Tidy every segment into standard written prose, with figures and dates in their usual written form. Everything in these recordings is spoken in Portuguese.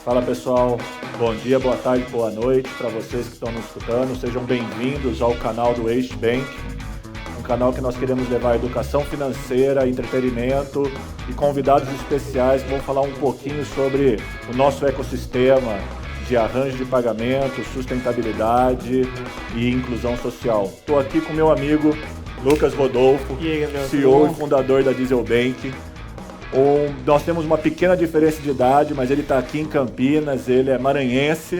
Fala pessoal, bom dia, boa tarde, boa noite para vocês que estão nos escutando. Sejam bem-vindos ao canal do Waste Bank, um canal que nós queremos levar educação financeira, entretenimento e convidados especiais que vão falar um pouquinho sobre o nosso ecossistema de arranjo de pagamento, sustentabilidade e inclusão social. Estou aqui com meu amigo Lucas Rodolfo, E aí, Gabriel, CEO e fundador da Diesel Bank. Nós temos uma pequena diferença de idade, mas ele está aqui em Campinas, ele é maranhense,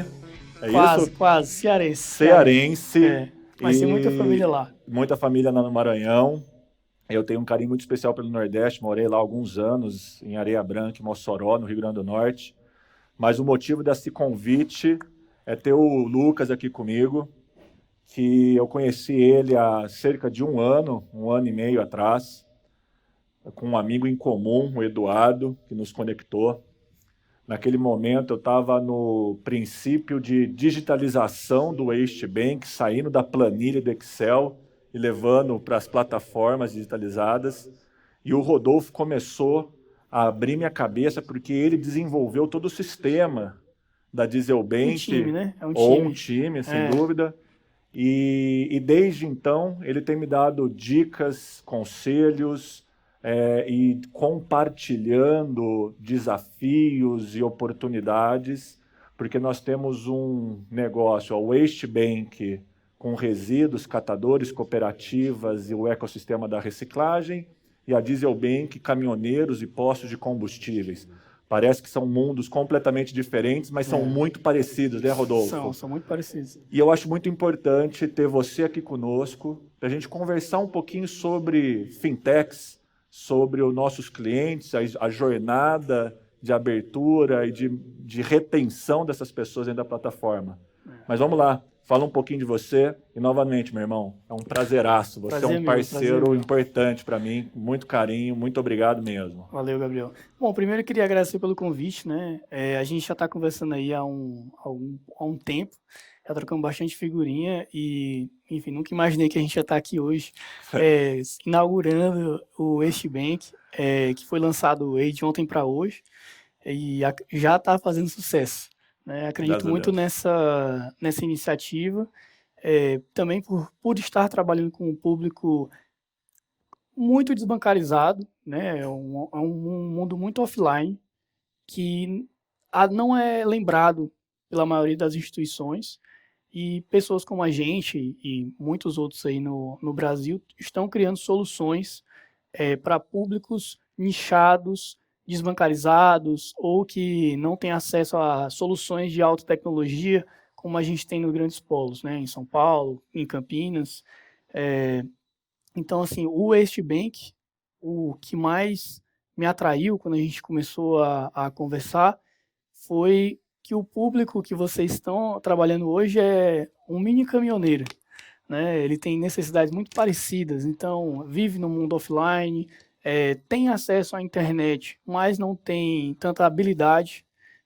é isso? Quase, cearense. Cearense. Mas tem muita família lá. Muita família no Maranhão. Eu tenho um carinho muito especial pelo Nordeste, morei lá há alguns anos, em Areia Branca, em Mossoró, no Rio Grande do Norte. Mas o motivo desse convite é ter o Lucas aqui comigo, que eu conheci ele há cerca de um ano e meio atrás, com um amigo em comum, o Eduardo, que nos conectou. Naquele momento eu estava no princípio de digitalização do Waste Bank, saindo da planilha do Excel e levando para as plataformas digitalizadas. E o Rodolfo começou a abrir minha cabeça porque ele desenvolveu todo o sistema da Diesel Bank. Um time, né? É um ou time. um time, sem dúvida. E desde então ele tem me dado dicas, conselhos, e compartilhando desafios e oportunidades, porque nós temos um negócio, a Waste Bank, com resíduos, catadores, cooperativas e o ecossistema da reciclagem, e a Diesel Bank, caminhoneiros e postos de combustíveis. Parece que são mundos completamente diferentes, mas são muito parecidos, né, Rodolfo? São muito parecidos. E eu acho muito importante ter você aqui conosco, para a gente conversar um pouquinho sobre fintechs, sobre os nossos clientes, a jornada de abertura e de retenção dessas pessoas dentro da plataforma. Mas vamos lá, fala um pouquinho de você e novamente, meu irmão, é um prazeraço, você é um parceiro importante para mim, com muito carinho, muito obrigado mesmo. Valeu, Gabriel. Bom, primeiro eu queria agradecer pelo convite, né? A gente já está conversando aí há um tempo, já trocamos bastante figurinha e, enfim, nunca imaginei que a gente já está aqui hoje, inaugurando o Waste Bank, que foi lançado aí de ontem para hoje e já está fazendo sucesso. Né? Acredito muito nessa iniciativa, também por estar trabalhando com um público muito desbancarizado, né? É um mundo muito offline que não é lembrado pela maioria das instituições. E pessoas como a gente e muitos outros aí no Brasil estão criando soluções para públicos nichados, desbancarizados ou que não têm acesso a soluções de alta tecnologia como a gente tem nos grandes polos, né? Em São Paulo, em Campinas. Então, assim, o Waste Bank, o que mais me atraiu quando a gente começou a conversar foi que o público que vocês estão trabalhando hoje é um mini caminhoneiro, né? Ele tem necessidades muito parecidas, então vive no mundo offline, tem acesso à internet, mas não tem tanta habilidade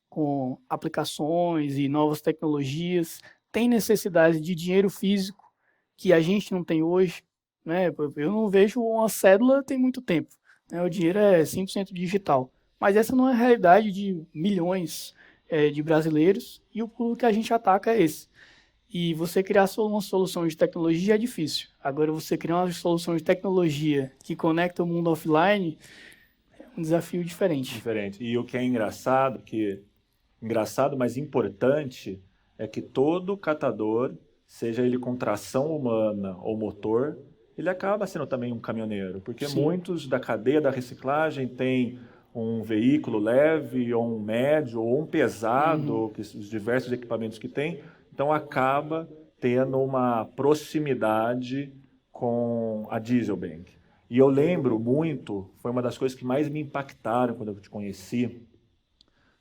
com aplicações e novas tecnologias, tem necessidade de dinheiro físico que a gente não tem hoje, né? Eu não vejo uma cédula tem muito tempo, né? O dinheiro é 100% digital, mas essa não é a realidade de milhões de brasileiros, e o público que a gente ataca é esse. E você criar uma solução de tecnologia é difícil. Agora, você criar uma solução de tecnologia que conecta o mundo offline é um desafio diferente. Diferente. E o que é engraçado, mas importante, é que todo catador, seja ele com tração humana ou motor, ele acaba sendo também um caminhoneiro, porque muitos da cadeia da reciclagem têm um veículo leve, ou um médio, ou um pesado, os diversos equipamentos que tem, então acaba tendo uma proximidade com a Diesel Bank. E eu lembro muito, foi uma das coisas que mais me impactaram quando eu te conheci,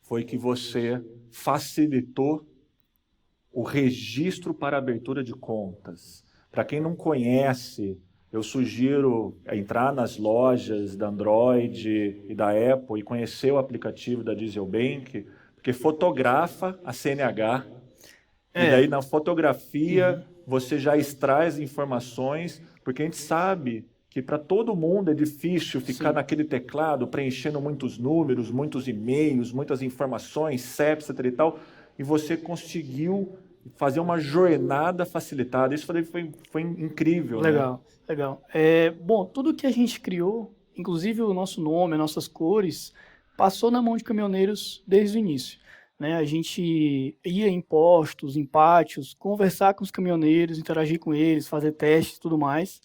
foi que você facilitou o registro para abertura de contas. Para quem não conhece, eu sugiro entrar nas lojas da Android e da Apple e conhecer o aplicativo da Diesel Bank, porque fotografa a CNH, e daí na fotografia você já extrai as informações, porque a gente sabe que para todo mundo é difícil ficar Sim. naquele teclado, preenchendo muitos números, muitos e-mails, muitas informações, CEP, etc e tal, e você conseguiu fazer uma jornada facilitada. Isso foi incrível, né? Legal, legal. Bom, tudo que a gente criou, inclusive o nosso nome, as nossas cores, passou na mão de caminhoneiros desde o início. Né? A gente ia em postos, em pátios, conversar com os caminhoneiros, interagir com eles, fazer testes e tudo mais,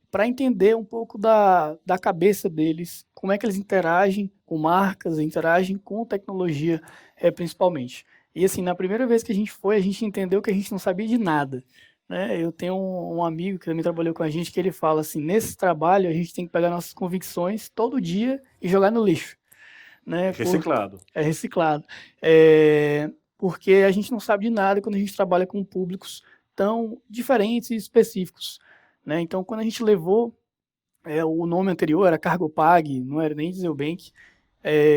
para entender um pouco da cabeça deles, como é que eles interagem com marcas, interagem com tecnologia, principalmente. E assim, na primeira vez que a gente foi, a gente entendeu que a gente não sabia de nada. Né? Eu tenho um amigo que também trabalhou com a gente que ele fala assim, nesse trabalho a gente tem que pegar nossas convicções todo dia e jogar no lixo. Né? Reciclado. É reciclado. Porque a gente não sabe de nada quando a gente trabalha com públicos tão diferentes e específicos. Né? Então, quando a gente levou, o nome anterior era Cargopag, não era nem Dieselbank,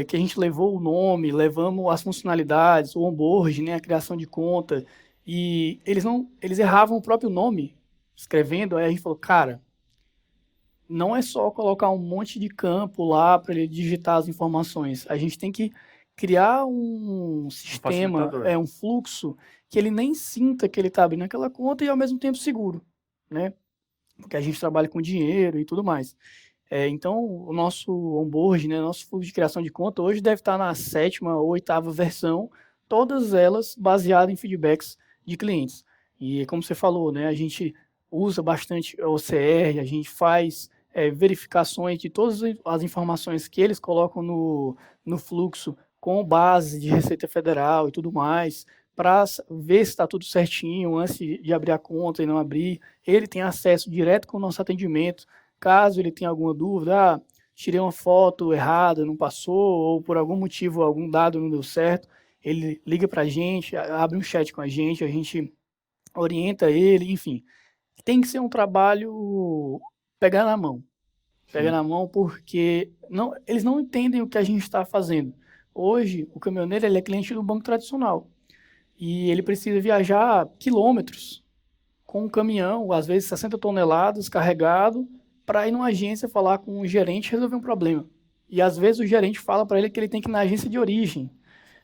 que a gente levou o nome, levamos as funcionalidades, o onboard, né, a criação de conta, e eles erravam o próprio nome escrevendo, aí a gente falou, cara, não é só colocar um monte de campo lá para ele digitar as informações, a gente tem que criar um sistema, facilitador. um fluxo que ele nem sinta que ele está abrindo aquela conta e ao mesmo tempo seguro, né? Porque a gente trabalha com dinheiro e tudo mais. Então, o nosso onboard, né, nosso fluxo de criação de conta, hoje deve estar na 7ª ou 8ª versão, todas elas baseadas em feedbacks de clientes. E como você falou, né, a gente usa bastante OCR, a gente faz verificações de todas as informações que eles colocam no fluxo com base de Receita Federal e tudo mais, para ver se está tudo certinho antes de abrir a conta e não abrir. Ele tem acesso direto com o nosso atendimento. Caso ele tenha alguma dúvida, tirei uma foto errada, não passou, ou por algum motivo algum dado não deu certo, ele liga para a gente, abre um chat com a gente orienta ele, enfim. Tem que ser um trabalho pegar na mão. Pega na mão porque eles não entendem o que a gente está fazendo. Hoje, o caminhoneiro ele é cliente do banco tradicional e ele precisa viajar quilômetros com um caminhão, às vezes 60 toneladas, carregado, para ir numa agência falar com um gerente e resolver um problema. E às vezes o gerente fala para ele que ele tem que ir na agência de origem,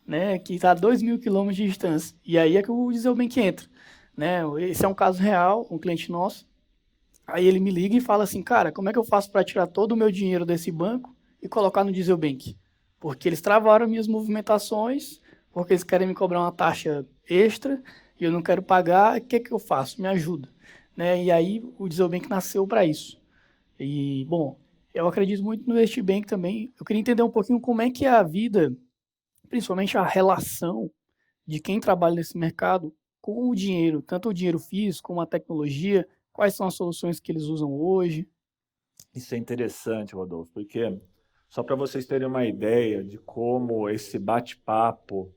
né, que está a 2.000 quilômetros de distância. E aí é que o Dieselbank entra. Né? Esse é um caso real, um cliente nosso. Aí ele me liga e fala assim, cara, como é que eu faço para tirar todo o meu dinheiro desse banco e colocar no Dieselbank? Porque eles travaram minhas movimentações, porque eles querem me cobrar uma taxa extra e eu não quero pagar, o que é que eu faço? Me ajuda. Né? E aí o Dieselbank nasceu para isso. E, bom, eu acredito muito no Estbank também. Eu queria entender um pouquinho como é que é a vida, principalmente a relação de quem trabalha nesse mercado com o dinheiro, tanto o dinheiro físico como a tecnologia, quais são as soluções que eles usam hoje. Isso é interessante, Rodolfo, porque só para vocês terem uma ideia de como esse bate-papo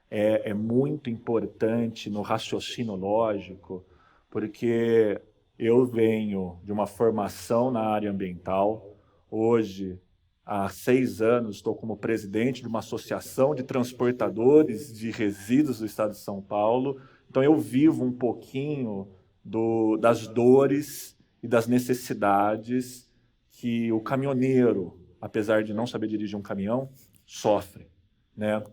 é muito importante no raciocínio lógico, porque eu venho de uma formação na área ambiental. Hoje, há 6 anos, estou como presidente de uma associação de transportadores de resíduos do estado de São Paulo. Então, eu vivo um pouquinho das dores e das necessidades que o caminhoneiro, apesar de não saber dirigir um caminhão, sofre, né?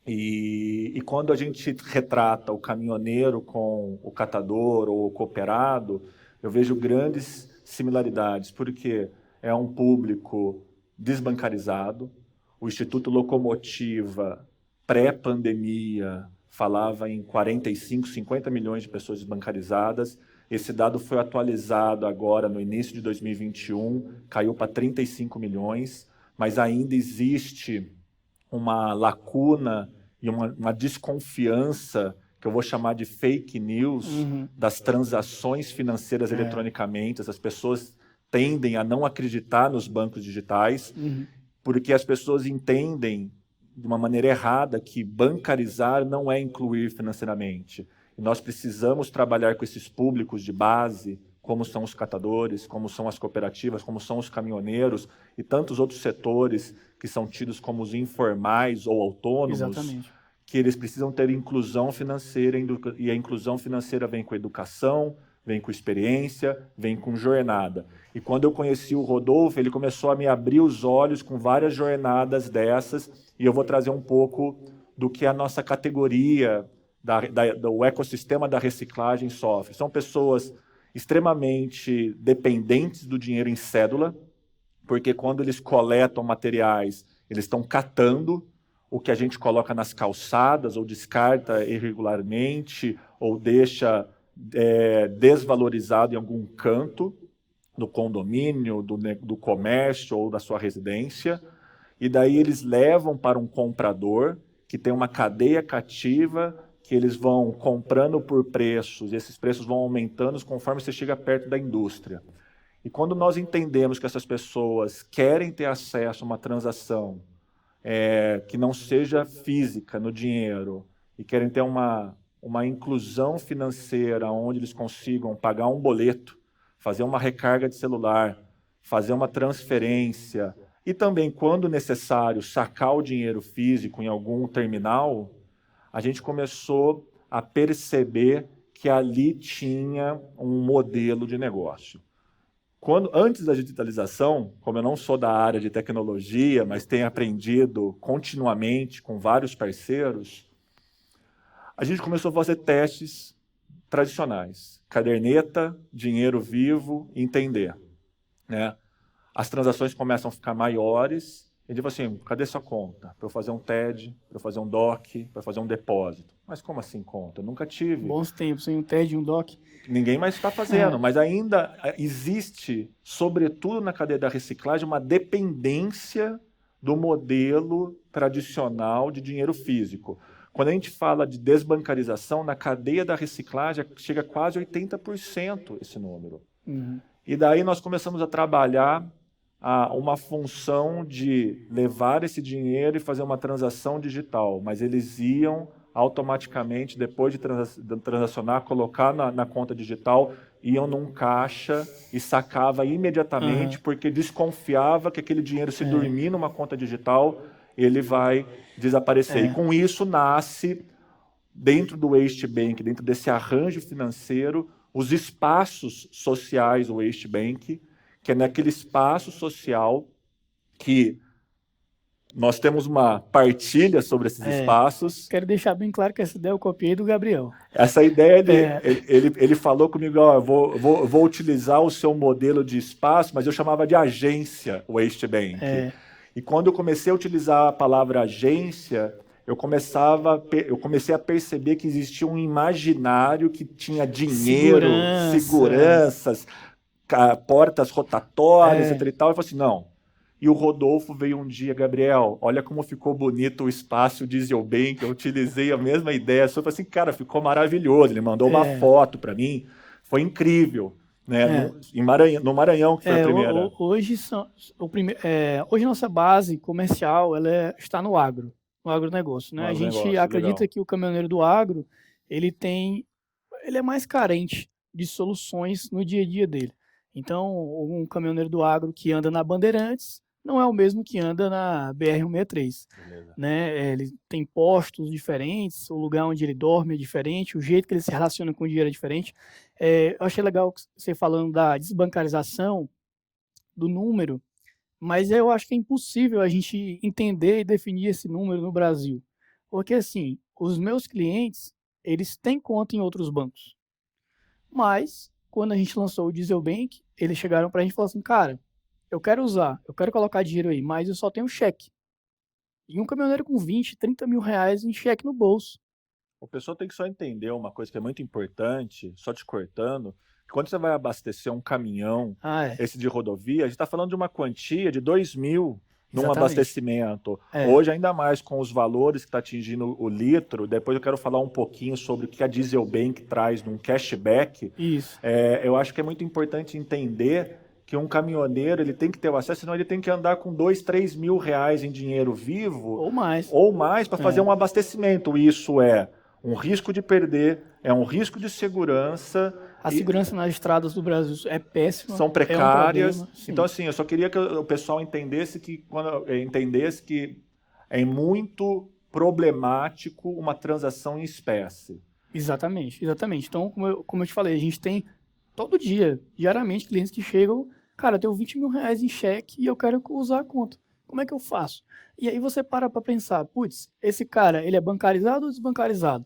E quando a gente retrata o caminhoneiro com o catador ou o cooperado, eu vejo grandes similaridades, porque é um público desbancarizado. O Instituto Locomotiva, pré-pandemia, falava em 45, 50 milhões de pessoas desbancarizadas. Esse dado foi atualizado agora no início de 2021, caiu para 35 milhões, mas ainda existe uma lacuna e uma desconfiança, que eu vou chamar de fake news, das transações financeiras eletronicamente. As pessoas tendem a não acreditar nos bancos digitais, porque as pessoas entendem de uma maneira errada que bancarizar não é incluir financeiramente. E nós precisamos trabalhar com esses públicos de base, como são os catadores, como são as cooperativas, como são os caminhoneiros e tantos outros setores que são tidos como os informais ou autônomos. Exatamente. Que eles precisam ter inclusão financeira, e a inclusão financeira vem com educação, vem com experiência, vem com jornada. E quando eu conheci o Rodolfo, ele começou a me abrir os olhos com várias jornadas dessas, e eu vou trazer um pouco do que a nossa categoria do ecossistema da reciclagem sofre. São pessoas extremamente dependentes do dinheiro em cédula, porque quando eles coletam materiais, eles estão catando o que a gente coloca nas calçadas, ou descarta irregularmente, ou deixa desvalorizado em algum canto do condomínio, do comércio ou da sua residência, e daí eles levam para um comprador que tem uma cadeia cativa, que eles vão comprando por preços, e esses preços vão aumentando conforme você chega perto da indústria. E quando nós entendemos que essas pessoas querem ter acesso a uma transação que não seja física no dinheiro, e querem ter uma inclusão financeira onde eles consigam pagar um boleto, fazer uma recarga de celular, fazer uma transferência, e também, quando necessário, sacar o dinheiro físico em algum terminal, a gente começou a perceber que ali tinha um modelo de negócio. Antes da digitalização, como eu não sou da área de tecnologia, mas tenho aprendido continuamente com vários parceiros, a gente começou a fazer testes tradicionais. Caderneta, dinheiro vivo, entender. Né? As transações começam a ficar maiores, e a gente fala assim, cadê sua conta? Para eu fazer um TED, para eu fazer um DOC, para fazer um depósito. Mas como assim conta? Eu nunca tive. Bons tempos, um TED, um DOC. Ninguém mais está fazendo, mas ainda existe, sobretudo na cadeia da reciclagem, uma dependência do modelo tradicional de dinheiro físico. Quando a gente fala de desbancarização, na cadeia da reciclagem chega a quase 80% esse número. Uhum. E daí nós começamos a trabalhar uma função de levar esse dinheiro e fazer uma transação digital, mas eles iam automaticamente, depois de transacionar, colocar na conta digital, iam num caixa e sacava imediatamente, porque desconfiava que aquele dinheiro, se dormir numa conta digital, ele vai desaparecer. E com isso nasce, dentro do Waste Bank, dentro desse arranjo financeiro, os espaços sociais do Waste Bank, que é naquele espaço social que nós temos uma partilha sobre esses espaços. Quero deixar bem claro que essa ideia eu copiei do Gabriel. Essa ideia, ele falou comigo, ó, vou utilizar o seu modelo de espaço, mas eu chamava de agência Waste Bank. E quando eu comecei a utilizar a palavra agência, eu comecei a perceber que existia um imaginário que tinha dinheiro, seguranças, portas rotatórias, etc. E tal. Eu falei assim, não. E o Rodolfo veio um dia, Gabriel, olha como ficou bonito o espaço Diesel Bank, eu utilizei a mesma ideia. Eu falei assim, cara, ficou maravilhoso. Ele mandou uma foto para mim, foi incrível. Né? No Maranhão, que foi a primeira. Hoje nossa base comercial está no agronegócio. Né? A gente acredita que o caminhoneiro do agro ele é mais carente de soluções no dia a dia dele. Então, um caminhoneiro do agro que anda na Bandeirantes não é o mesmo que anda na BR-163. Né? Ele tem postos diferentes, o lugar onde ele dorme é diferente, o jeito que ele se relaciona com o dinheiro é diferente. Eu achei legal você falando da desbancarização do número, mas eu acho que é impossível a gente entender e definir esse número no Brasil. Porque, assim, os meus clientes, eles têm conta em outros bancos. Mas, quando a gente lançou o Diesel Bank, eles chegaram para a gente e falaram assim, cara, eu quero colocar dinheiro aí, mas eu só tenho cheque. E um caminhoneiro com 20, 30 mil reais em cheque no bolso. O pessoal tem que só entender uma coisa que é muito importante, só te cortando, que quando você vai abastecer um caminhão, esse de rodovia, a gente está falando de uma quantia de 2 mil num abastecimento. Hoje, ainda mais com os valores que está atingindo o litro, depois eu quero falar um pouquinho sobre o que a Diesel Bank traz num cashback. Isso. Eu acho que é muito importante entender que um caminhoneiro ele tem que ter o acesso, senão ele tem que andar com 2, 3 mil reais em dinheiro vivo ou mais para fazer um abastecimento. Isso é um risco de perder, é um risco de segurança. A segurança nas estradas do Brasil é péssima. São precárias. Então, assim, eu só queria que o pessoal entendesse que é muito problemático uma transação em espécie. Exatamente. Então, como eu te falei, a gente tem todo dia, diariamente, clientes que chegam, cara, eu tenho 20 mil reais em cheque e eu quero usar a conta. Como é que eu faço? E aí você para pensar, putz, esse cara, ele é bancarizado ou desbancarizado?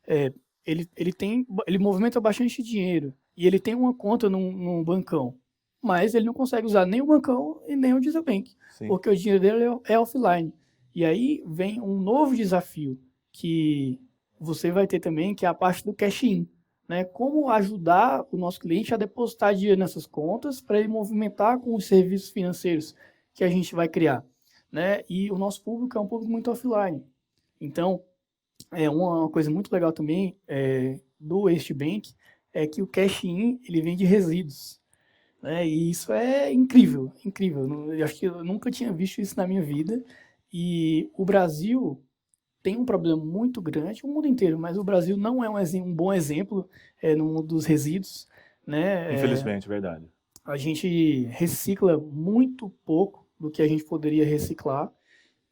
É, ele movimenta bastante dinheiro e ele tem uma conta num bancão, mas ele não consegue usar nem o bancão e nem o Diesel Bank, Sim. porque o dinheiro dele é offline. E aí vem um novo desafio que você vai ter também, que é a parte do cash-in, né? Como ajudar o nosso cliente a depositar dinheiro nessas contas para ele movimentar com os serviços financeiros que a gente vai criar, né? E o nosso público é um público muito offline. Então, uma coisa muito legal também do Waste Bank é que o cash-in ele vem de resíduos, né? E isso é incrível, incrível. Eu acho que eu nunca tinha visto isso na minha vida. E o Brasil tem um problema muito grande, o mundo inteiro, mas o Brasil não é um bom exemplo no mundo dos resíduos, né? Infelizmente, verdade. A gente recicla muito pouco do que a gente poderia reciclar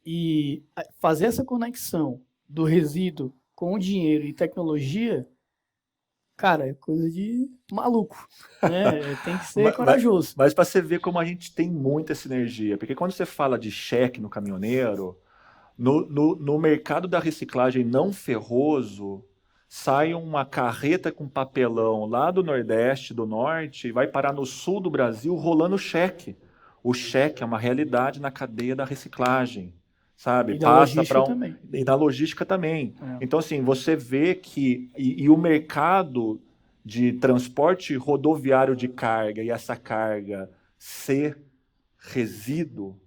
e fazer essa conexão do resíduo com o dinheiro e tecnologia, cara, é coisa de maluco, né? Tem que ser corajoso. Mas para você ver como a gente tem muita sinergia, porque quando você fala de cheque no caminhoneiro, no mercado da reciclagem não ferroso, sai uma carreta com papelão lá do Nordeste, do Norte, e vai parar no sul do Brasil rolando cheque. O cheque é uma realidade na cadeia da reciclagem, sabe? E da Passa para logística um. também. E na logística também. É. Então, assim, você vê que. E o mercado de transporte rodoviário de carga e essa carga ser resíduo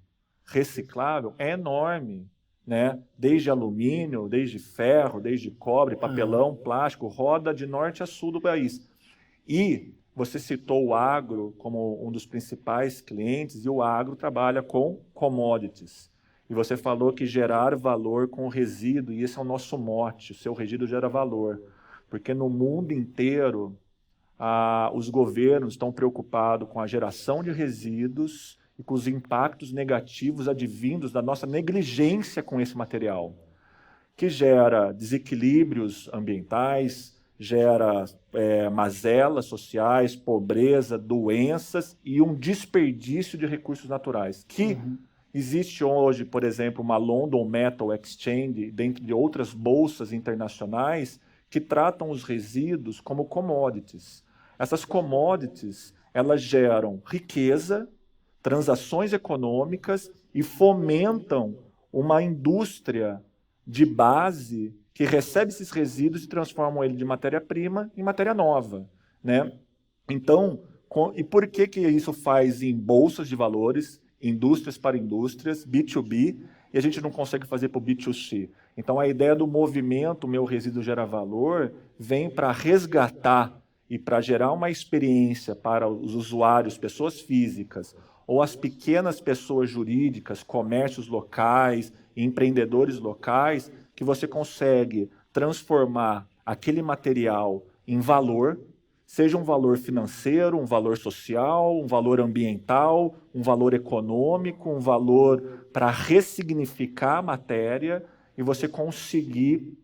reciclável é enorme, né? Desde alumínio, desde ferro, desde cobre, papelão, plástico, roda de norte a sul do país. E você citou o agro como um dos principais clientes, e o agro trabalha com commodities. E você falou que gerar valor com resíduo, e esse é o nosso mote, o seu resíduo gera valor. Porque no mundo inteiro, os governos estão preocupados com a geração de resíduos e com os impactos negativos advindos da nossa negligência com esse material, que gera desequilíbrios ambientais, gera mazelas sociais, pobreza, doenças e um desperdício de recursos naturais. Que existe hoje, por exemplo, uma London Metal Exchange, dentro de outras bolsas internacionais, que tratam os resíduos como commodities. Essas commodities, elas geram riqueza, transações econômicas e fomentam uma indústria de base que recebe esses resíduos e transformam ele de matéria-prima em matéria nova, né? Então, e por que isso faz em bolsas de valores, indústrias para indústrias, B2B, e a gente não consegue fazer para o B2C? Então, a ideia do movimento Meu Resíduo Gera Valor vem para resgatar e para gerar uma experiência para os usuários, pessoas físicas, ou as pequenas pessoas jurídicas, comércios locais, empreendedores locais, que você consegue transformar aquele material em valor, seja um valor financeiro, um valor social, um valor ambiental, um valor econômico, um valor para ressignificar a matéria e você conseguir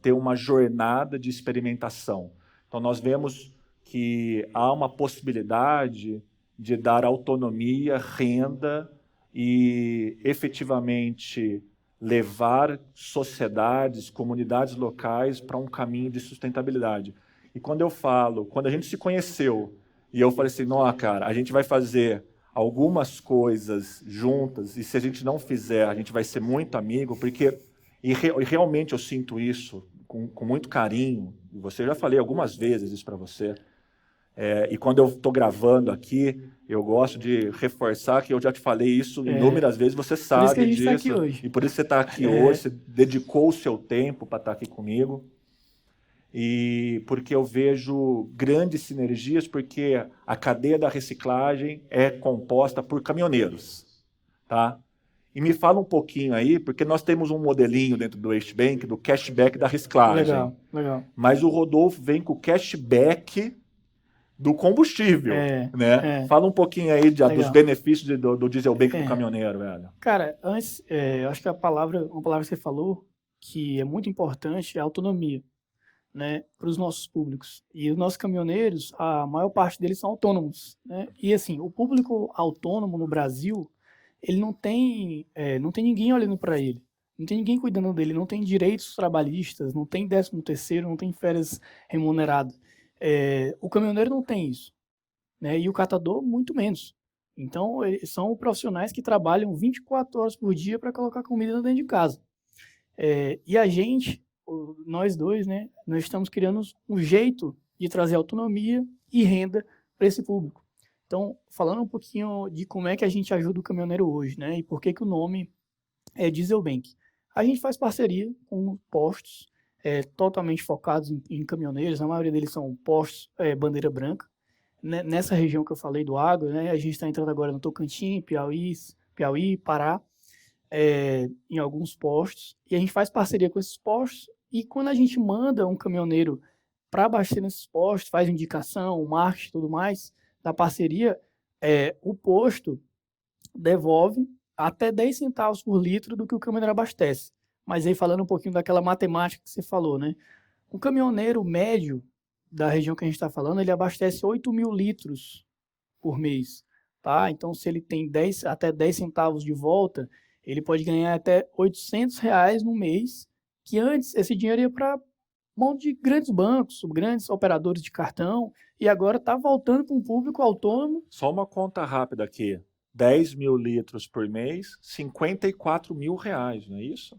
ter uma jornada de experimentação. Então, nós vemos que há uma possibilidade de dar autonomia, renda e efetivamente levar sociedades, comunidades locais para um caminho de sustentabilidade. E quando a gente se conheceu, e eu falei assim, não, cara, a gente vai fazer algumas coisas juntas, e se a gente não fizer, a gente vai ser muito amigo, porque, e realmente eu sinto isso com muito carinho, e você já falei algumas vezes isso para você, e quando eu estou gravando aqui, eu gosto de reforçar que eu já te falei isso inúmeras vezes, você Por isso que a sabe gente está aqui disso, hoje. e por isso você está aqui hoje, você dedicou o seu tempo para estar aqui comigo, e porque eu vejo grandes sinergias, porque a cadeia da reciclagem é composta por caminhoneiros, tá? E me fala um pouquinho aí, porque nós temos um modelinho dentro do Waste Bank, do cashback da reciclagem. Legal, legal. Mas o Rodolfo vem com o cashback do combustível, né? Fala um pouquinho aí dos benefícios do Diesel Bank do caminhoneiro, velho. Cara, antes, eu acho que uma palavra que você falou que é muito importante é autonomia. né, para os nossos públicos. E os nossos caminhoneiros, a maior parte deles são autônomos, né? E assim, o público autônomo no Brasil, ele não tem ninguém olhando para ele, não tem ninguém cuidando dele, não tem direitos trabalhistas, não tem 13º, não tem férias remuneradas. O caminhoneiro não tem isso, né? E o catador muito menos. Então, são profissionais que trabalham 24 horas por dia para colocar comida dentro de casa. E a gente, nós dois, né, nós estamos criando um jeito de trazer autonomia e renda para esse público. Então, falando um pouquinho de como é que a gente ajuda o caminhoneiro hoje, né, e por que o nome é Dieselbank. A gente faz parceria com postos totalmente focados em caminhoneiros, a maioria deles são postos bandeira branca. Nessa região que eu falei do agro, né, a gente está entrando agora no Tocantins, Piauí, Pará, em alguns postos, e a gente faz parceria com esses postos, e quando a gente manda um caminhoneiro para abastecer nesses postos, faz indicação, marketing e tudo mais, da parceria, o posto devolve até 10 centavos por litro do que o caminhoneiro abastece. Mas aí falando um pouquinho daquela matemática que você falou, né? O caminhoneiro médio da região que a gente está falando, ele abastece 8.000 litros por mês, tá? Então, se ele tem até 10 centavos de volta, ele pode ganhar até R$ 800 no mês, que antes esse dinheiro ia para mão de grandes bancos, grandes operadores de cartão, e agora está voltando para um público autônomo. Só uma conta rápida aqui. 10.000 litros por mês, R$ 54.000, não é isso?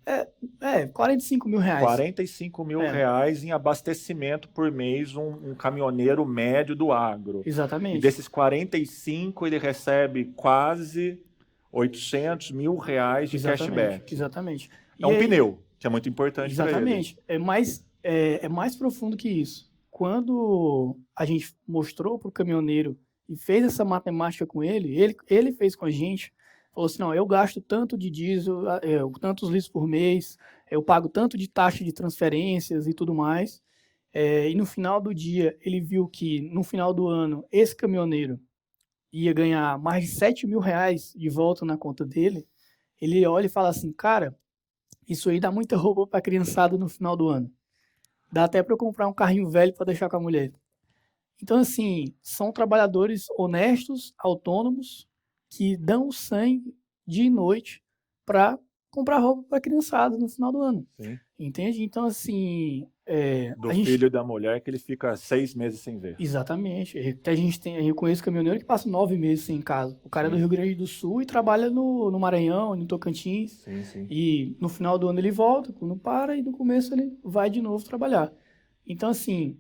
R$ 45.000. R$ 45.000 em abastecimento por mês, um caminhoneiro médio do agro. Exatamente. E desses 45, ele recebe quase R$ 800.000 de cashback. Exatamente. É um pneu, que é muito importante para ele. Exatamente. É mais profundo que isso. Quando a gente mostrou para o caminhoneiro e fez essa matemática com ele fez com a gente, falou assim, não, eu gasto tanto de diesel, tantos litros por mês, eu pago tanto de taxa de transferências e tudo mais. E no final do dia, ele viu que no final do ano, esse caminhoneiro ia ganhar mais de R$ 7.000 de volta na conta dele. Ele olha e fala assim, cara, isso aí dá muita roupa para a criançada no final do ano. Dá até para eu comprar um carrinho velho para deixar com a mulher. Então, assim, são trabalhadores honestos, autônomos, que dão sangue dia e noite para comprar roupa para a criançada no final do ano. Sim. Entende? Então, assim... do filho da mulher que ele fica 6 meses sem ver. Exatamente. Eu conheço caminhoneiro que passa 9 meses sem casa. O cara é do Rio Grande do Sul e trabalha no Maranhão, no Tocantins. Sim. E no final do ano ele volta, quando para, e no começo ele vai de novo trabalhar. Então, assim,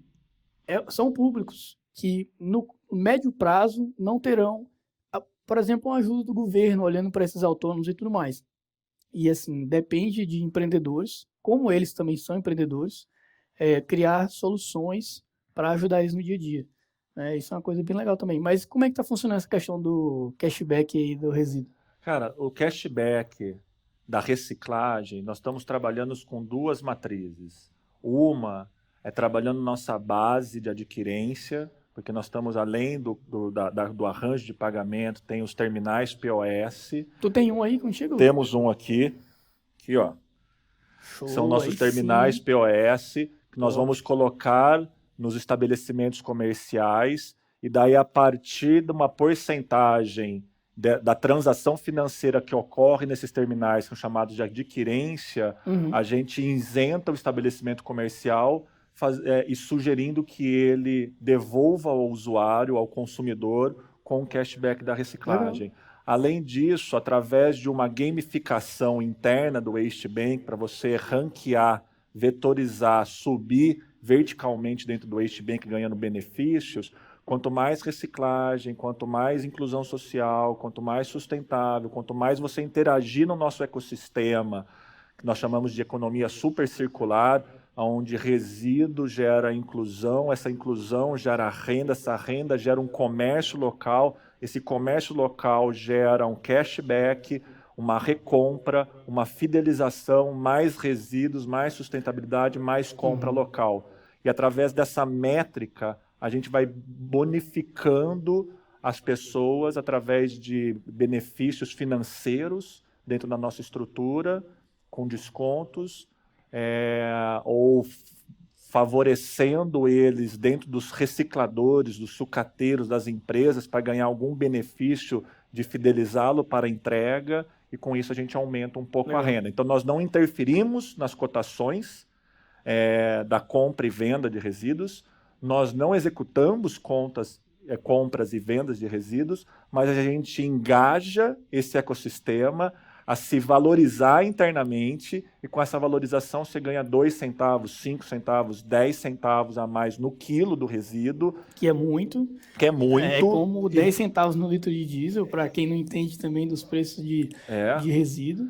são públicos que no médio prazo não terão, por exemplo, uma ajuda do governo olhando para esses autônomos e tudo mais. E, assim, depende de empreendedores, como eles também são empreendedores, criar soluções para ajudar eles no dia a dia. Isso é uma coisa bem legal também. Mas como é que está funcionando essa questão do cashback aí do resíduo? Cara, o cashback da reciclagem, nós estamos trabalhando com 2 matrizes. Uma é trabalhando nossa base de adquirência, porque nós estamos além do arranjo de pagamento, tem os terminais POS. Tu tem um aí contigo? Temos um aqui, ó. Show, são nossos terminais sim. POS, que nós vamos colocar nos estabelecimentos comerciais, e daí a partir de uma porcentagem da transação financeira que ocorre nesses terminais, que são chamados de adquirência, a gente isenta o estabelecimento comercial e sugerindo que ele devolva ao usuário, ao consumidor, com o cashback da reciclagem. Legal. Além disso, através de uma gamificação interna do Waste Bank, para você ranquear, vetorizar, subir verticalmente dentro do Waste Bank, ganhando benefícios, quanto mais reciclagem, quanto mais inclusão social, quanto mais sustentável, quanto mais você interagir no nosso ecossistema, que nós chamamos de economia supercircular, onde resíduo gera inclusão, essa inclusão gera renda, essa renda gera um comércio local, esse comércio local gera um cashback, uma recompra, uma fidelização, mais resíduos, mais sustentabilidade, mais compra local. E através dessa métrica, a gente vai bonificando as pessoas através de benefícios financeiros dentro da nossa estrutura, com descontos, ou favorecendo eles dentro dos recicladores, dos sucateiros, das empresas, para ganhar algum benefício de fidelizá-lo para a entrega, e com isso a gente aumenta um pouco a renda. Então, nós não interferimos nas cotações da compra e venda de resíduos, nós não executamos compras e vendas de resíduos, mas a gente engaja esse ecossistema a se valorizar internamente, e com essa valorização você ganha 2 centavos, 5 centavos, 10 centavos a mais no quilo do resíduo. Que é muito. Que é muito. É como 10 centavos no litro de diesel, para quem não entende também dos preços de resíduo.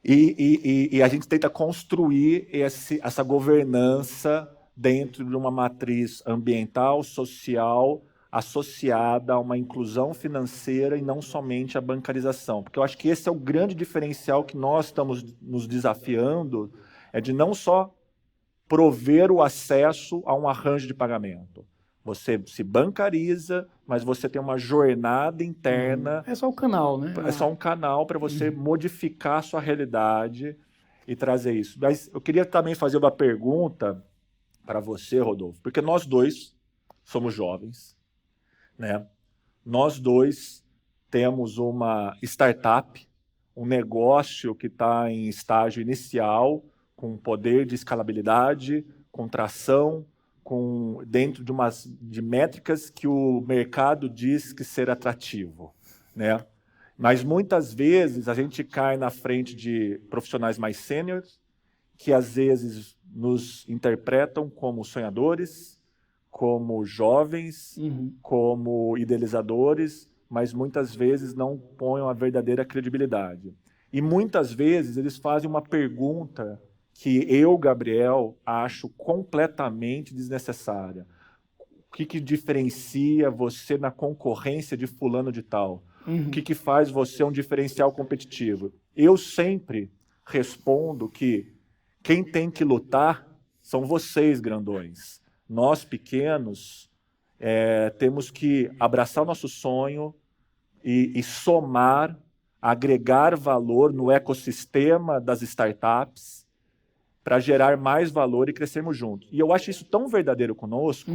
E a gente tenta construir essa governança dentro de uma matriz ambiental, social, associada a uma inclusão financeira e não somente a bancarização. Porque eu acho que esse é o grande diferencial que nós estamos nos desafiando, é de não só prover o acesso a um arranjo de pagamento. Você se bancariza, mas você tem uma jornada interna. É só o canal, né? É só um canal para você modificar a sua realidade e trazer isso. Mas eu queria também fazer uma pergunta para você, Rodolfo, porque nós dois somos jovens, né? Nós dois temos uma startup, um negócio que está em estágio inicial, com poder de escalabilidade, com tração, dentro de métricas que o mercado diz que ser atrativo, né? Mas muitas vezes a gente cai na frente de profissionais mais sêniores, que às vezes nos interpretam como sonhadores, como jovens, como idealizadores, mas muitas vezes não põem a verdadeira credibilidade. E muitas vezes eles fazem uma pergunta que eu, Gabriel, acho completamente desnecessária. O que diferencia você na concorrência de fulano de tal? O que faz você um diferencial competitivo? Eu sempre respondo que quem tem que lutar são vocês, grandões. Nós, pequenos, temos que abraçar o nosso sonho e somar, agregar valor no ecossistema das startups para gerar mais valor e crescermos juntos. E eu acho isso tão verdadeiro conosco,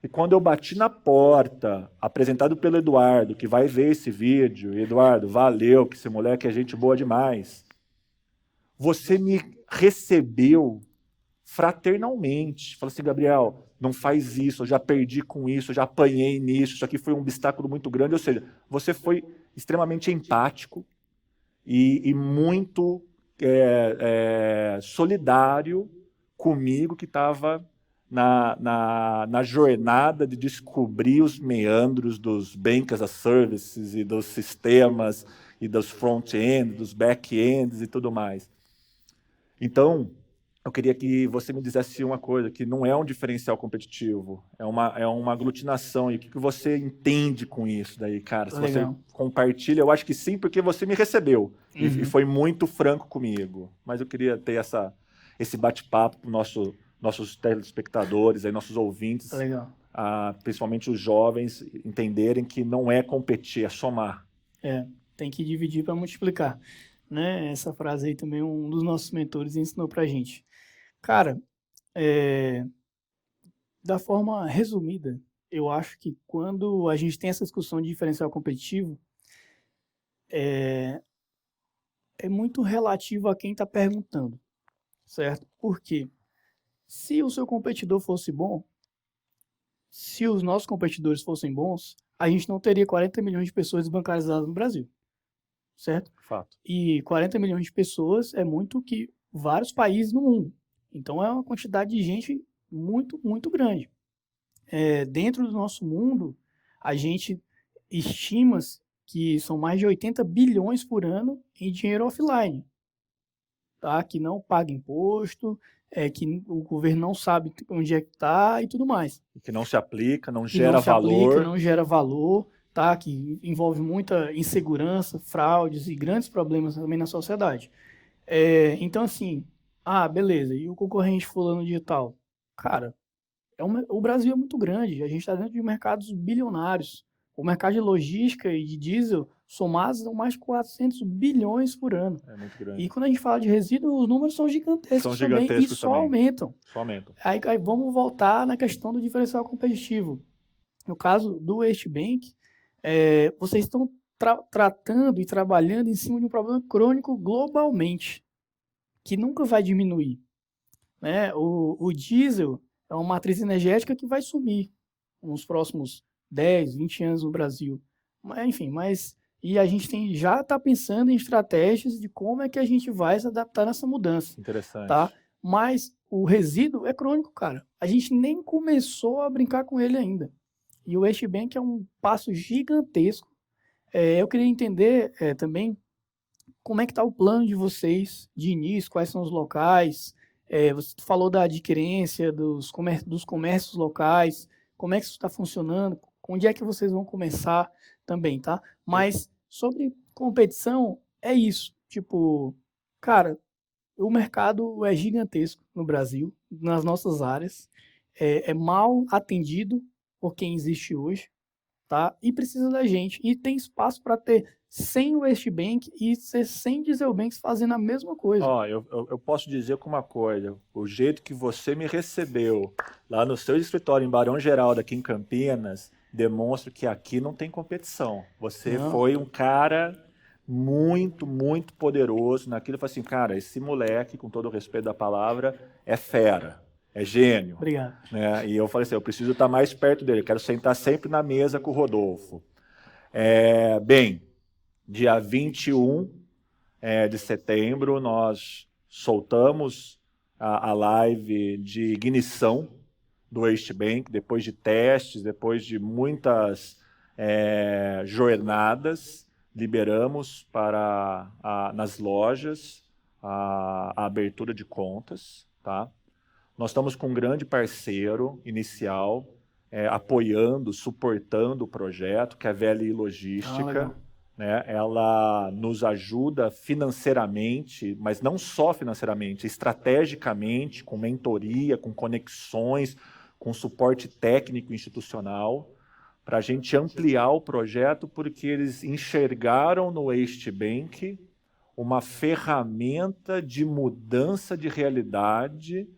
que quando eu bati na porta, apresentado pelo Eduardo, que vai ver esse vídeo, Eduardo, valeu, que esse moleque é gente boa demais, você me recebeu fraternalmente. Falou assim, Gabriel, não faz isso, eu já perdi com isso, eu já apanhei nisso, isso aqui foi um obstáculo muito grande. Ou seja, você foi extremamente empático e muito solidário comigo, que estava na jornada de descobrir os meandros dos Bank as a Services e dos sistemas e dos front-ends, dos back-ends e tudo mais. Então, eu queria que você me dissesse uma coisa, que não é um diferencial competitivo, é uma aglutinação. E o que você entende com isso daí, cara? Se você compartilha, eu acho que sim, porque você me recebeu e foi muito franco comigo. Mas eu queria ter esse bate-papo para nossos telespectadores, aí, nossos ouvintes, principalmente os jovens, entenderem que não é competir, é somar. Tem que dividir para multiplicar. Né? Essa frase aí também um dos nossos mentores ensinou para a gente. Cara, da forma resumida, eu acho que quando a gente tem essa discussão de diferencial competitivo, é muito relativo a quem está perguntando, certo? Porque se o seu competidor fosse bom, se os nossos competidores fossem bons, a gente não teria 40 milhões de pessoas desbancarizadas no Brasil, certo? Fato. E 40 milhões de pessoas é muito que vários países no mundo. Então é uma quantidade de gente muito, muito grande. Dentro do nosso mundo, a gente estima que são mais de 80 bilhões por ano em dinheiro offline, tá? Que não paga imposto, que o governo não sabe onde é que está e tudo mais. Que não se aplica, não gera valor. Não gera valor, tá? Que envolve muita insegurança, fraudes e grandes problemas também na sociedade. Então, assim, beleza, e o concorrente fulano de tal? Cara, o Brasil é muito grande, a gente está dentro de mercados bilionários, O mercado de logística e de diesel somados dão mais de 400 bilhões por ano. É muito grande. E quando a gente fala de resíduos, os números são gigantescos também e só aumentam. Só aumentam. Aí vamos voltar na questão do diferencial competitivo. No caso do Waste Bank, vocês estão tratando e trabalhando em cima de um problema crônico globalmente, que nunca vai diminuir. Né? O diesel é uma matriz energética que vai sumir nos próximos 10, 20 anos no Brasil. Enfim, e a gente já está pensando em estratégias de como é que a gente vai se adaptar nessa mudança. Interessante. Tá? Mas o resíduo é crônico, cara. A gente nem começou a brincar com ele ainda. E o Waste Bank é um passo gigantesco. Eu queria entender também como é que está o plano de vocês de início, quais são os locais. Você falou da adquirência dos comércios locais, como é que isso está funcionando, onde é que vocês vão começar também, tá? Mas sobre competição, é isso. Tipo, cara, o mercado é gigantesco no Brasil, nas nossas áreas. É mal atendido por quem existe hoje, tá? E precisa da gente. E tem espaço para ter 100 Waste Bank e ser 100 Diesel Banks fazendo a mesma coisa. Eu posso dizer com uma coisa, o jeito que você me recebeu lá no seu escritório em Barão Geraldo, aqui em Campinas, demonstra que aqui não tem competição. Você foi um cara muito, muito poderoso naquilo. Eu falei assim, cara, esse moleque, com todo o respeito da palavra, é fera, é gênio. Obrigado. Né? E eu falei assim, eu preciso estar mais perto dele, quero sentar sempre na mesa com o Rodolfo. Bem, dia 21 de setembro, nós soltamos a live de ignição do Waste Bank, depois de testes, depois de muitas jornadas, liberamos nas lojas a abertura de contas, tá? Nós estamos com um grande parceiro inicial, apoiando, suportando o projeto, que é a VLI Logística. Né? Ela nos ajuda financeiramente, mas não só financeiramente, estrategicamente, com mentoria, com conexões, com suporte técnico institucional, para a gente ampliar o projeto, porque eles enxergaram no Waste Bank uma ferramenta de mudança de realidade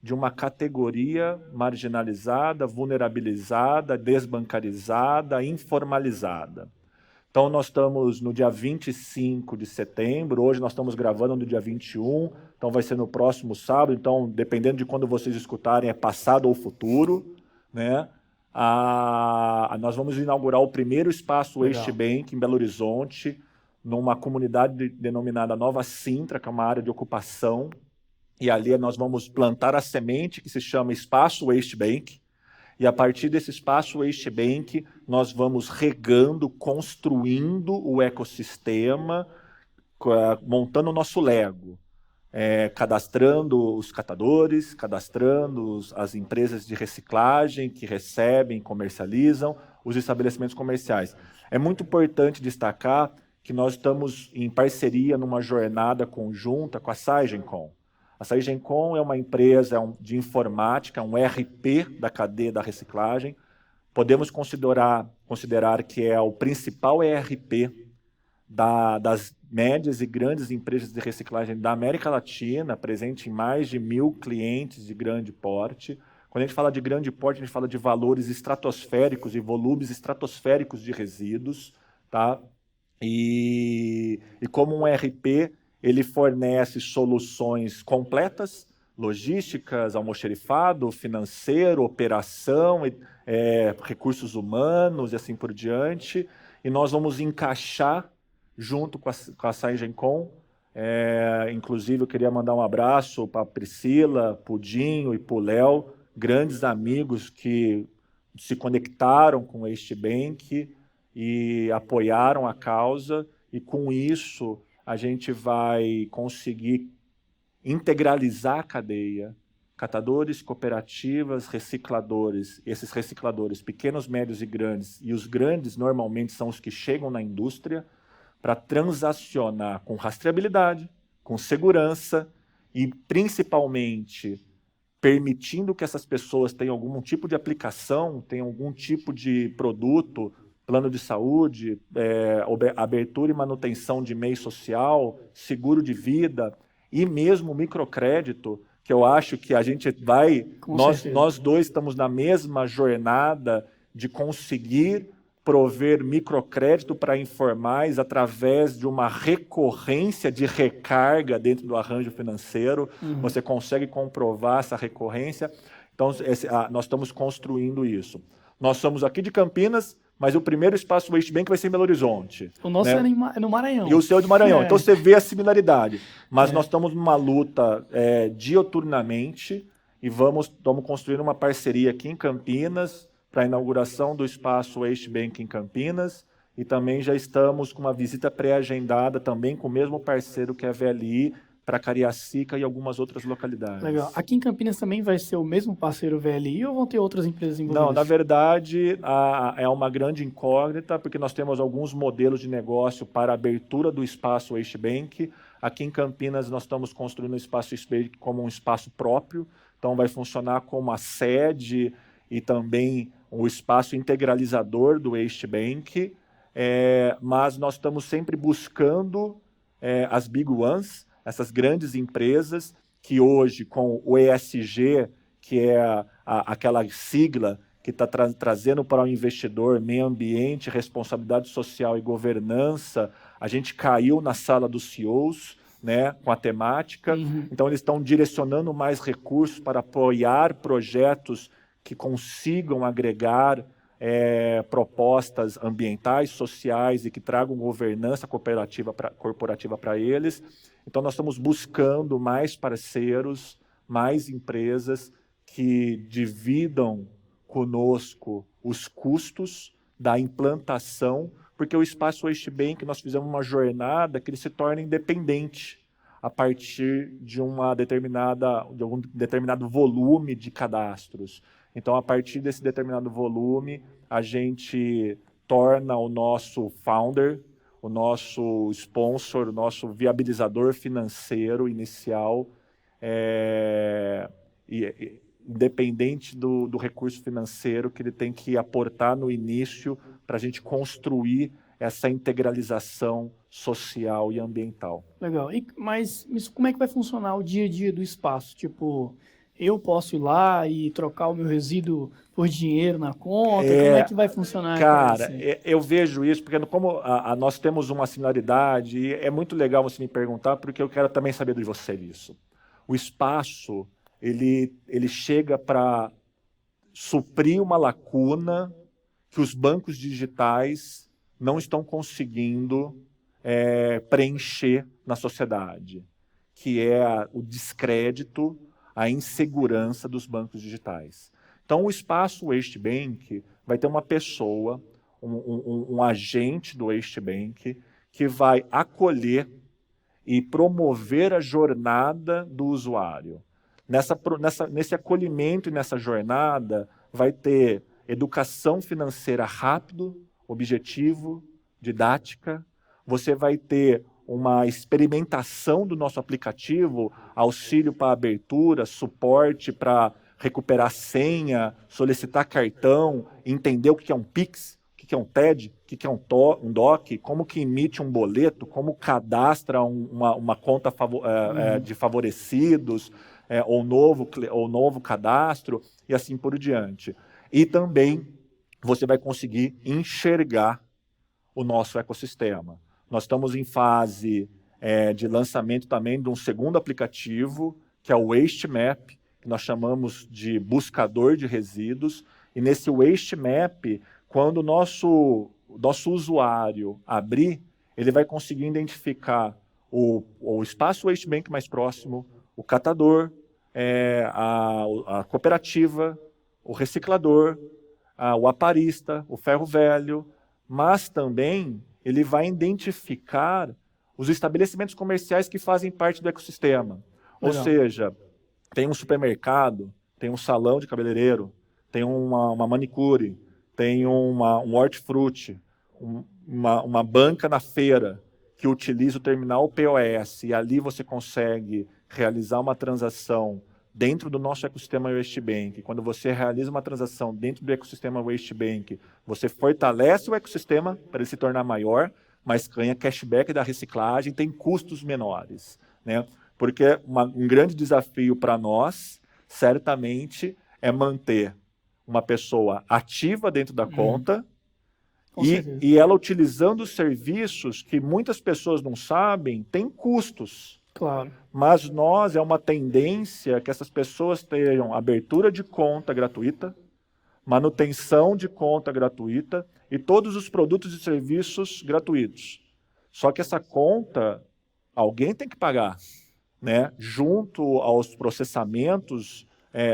de uma categoria marginalizada, vulnerabilizada, desbancarizada, informalizada. Então, nós estamos no dia 25 de setembro, hoje nós estamos gravando no dia 21, então vai ser no próximo sábado, então, dependendo de quando vocês escutarem, é passado ou futuro, né? Nós vamos inaugurar o primeiro espaço Waste Bank em Belo Horizonte, numa comunidade denominada Nova Sintra, que é uma área de ocupação, e ali nós vamos plantar a semente que se chama Espaço Waste Bank, e a partir desse espaço Waste Bank, nós vamos regando, construindo o ecossistema, montando o nosso Lego, cadastrando os catadores, cadastrando as empresas de reciclagem que recebem, comercializam, os estabelecimentos comerciais. É muito importante destacar que nós estamos em parceria numa jornada conjunta com a Sagencom. A Sagencom é uma empresa de informática, um ERP da cadeia da reciclagem. Podemos considerar que é o principal ERP das médias e grandes empresas de reciclagem da América Latina, presente em mais de 1.000 clientes de grande porte. Quando a gente fala de grande porte, a gente fala de valores estratosféricos e volumes estratosféricos de resíduos. Tá? E como um ERP, ele fornece soluções completas, logísticas, almoxerifado, financeiro, operação, recursos humanos e assim por diante. E nós vamos encaixar junto com a Sagencom. Inclusive, eu queria mandar um abraço para a Priscila, para o Dinho e para o Léo, grandes amigos que se conectaram com este Bank e apoiaram a causa. E com isso, a gente vai conseguir integralizar a cadeia, catadores, cooperativas, recicladores, esses recicladores pequenos, médios e grandes, e os grandes normalmente são os que chegam na indústria, para transacionar com rastreabilidade, com segurança e principalmente permitindo que essas pessoas tenham algum tipo de aplicação, tenham algum tipo de produto plano de saúde, abertura e manutenção de MEI social, seguro de vida e mesmo microcrédito, que eu acho que a gente vai, nós dois estamos na mesma jornada de conseguir prover microcrédito para informais através de uma recorrência de recarga dentro do arranjo financeiro. Você consegue comprovar essa recorrência. Então, nós estamos construindo isso. Nós somos aqui de Campinas, mas o primeiro espaço Waste Bank vai ser em Belo Horizonte. O nosso é no Maranhão. E o seu é do Maranhão. Então você vê a similaridade. Mas nós estamos numa luta dioturnamente e estamos construindo uma parceria aqui em Campinas para a inauguração do espaço Waste Bank em Campinas. E também já estamos com uma visita pré-agendada também com o mesmo parceiro que é a VLI, para Cariacica e algumas outras localidades. Legal. Aqui em Campinas também vai ser o mesmo parceiro VLI ou vão ter outras empresas envolvidas? Não, na verdade, é uma grande incógnita, porque nós temos alguns modelos de negócio para a abertura do espaço Waste Bank. Aqui em Campinas, nós estamos construindo o espaço Waste Bank como um espaço próprio, então vai funcionar como a sede e também o espaço integralizador do Waste Bank, mas nós estamos sempre buscando as Big Ones, essas grandes empresas que hoje, com o ESG, que é aquela sigla que está trazendo para o investidor meio ambiente, responsabilidade social e governança, a gente caiu na sala dos CEOs, né, com a temática. Então, eles estão direcionando mais recursos para apoiar projetos que consigam agregar propostas ambientais, sociais e que tragam governança corporativa para eles. Então, nós estamos buscando mais parceiros, mais empresas que dividam conosco os custos da implantação, porque o Espaço Waste Bank, nós fizemos uma jornada que ele se torna independente a partir de algum determinado volume de cadastros. Então, a partir desse determinado volume, a gente torna o nosso founder, o nosso sponsor, o nosso viabilizador financeiro inicial, independente do recurso financeiro que ele tem que aportar no início para a gente construir essa integralização social e ambiental. Legal. Mas como é que vai funcionar o dia a dia do espaço? Tipo, eu posso ir lá e trocar o meu resíduo por dinheiro na conta? Como é que vai funcionar? Cara, eu vejo isso, porque como nós temos uma similaridade, e é muito legal você me perguntar, porque eu quero também saber de você isso. O espaço, ele chega para suprir uma lacuna que os bancos digitais não estão conseguindo preencher na sociedade, que é o descrédito, a insegurança dos bancos digitais. Então, o espaço Waste Bank vai ter uma pessoa, um agente do Waste Bank, que vai acolher e promover a jornada do usuário. Nesse acolhimento e nessa jornada, vai ter educação financeira rápido, objetivo, didática. Você vai ter uma experimentação do nosso aplicativo, auxílio para abertura, suporte para recuperar senha, solicitar cartão, entender o que é um Pix, o que é um TED, o que é um DOC, como que emite um boleto, como cadastra uma conta de favorecidos, ou novo cadastro, e assim por diante. E também você vai conseguir enxergar o nosso ecossistema. Nós estamos em fase de lançamento também de um segundo aplicativo, que é o Waste Map, que nós chamamos de buscador de resíduos. E nesse Waste Map, quando o nosso usuário abrir, ele vai conseguir identificar o espaço Waste Bank mais próximo, o catador, a cooperativa, o reciclador, o aparista, o ferro velho, mas também ele vai identificar os estabelecimentos comerciais que fazem parte do ecossistema. Legal. Ou seja, tem um supermercado, tem um salão de cabeleireiro, tem uma manicure, tem um hortifruti, uma banca na feira que utiliza o terminal POS, e ali você consegue realizar uma transação dentro do nosso ecossistema Waste Bank, quando você realiza uma transação dentro do ecossistema Waste Bank, você fortalece o ecossistema para ele se tornar maior, mas ganha cashback da reciclagem, tem custos menores, né? Porque um grande desafio para nós, certamente, é manter uma pessoa ativa dentro da conta e ela utilizando os serviços que muitas pessoas não sabem, tem custos. Claro. Mas é uma tendência que essas pessoas tenham abertura de conta gratuita, manutenção de conta gratuita e todos os produtos e serviços gratuitos. Só que essa conta, alguém tem que pagar, né? Junto aos processamentos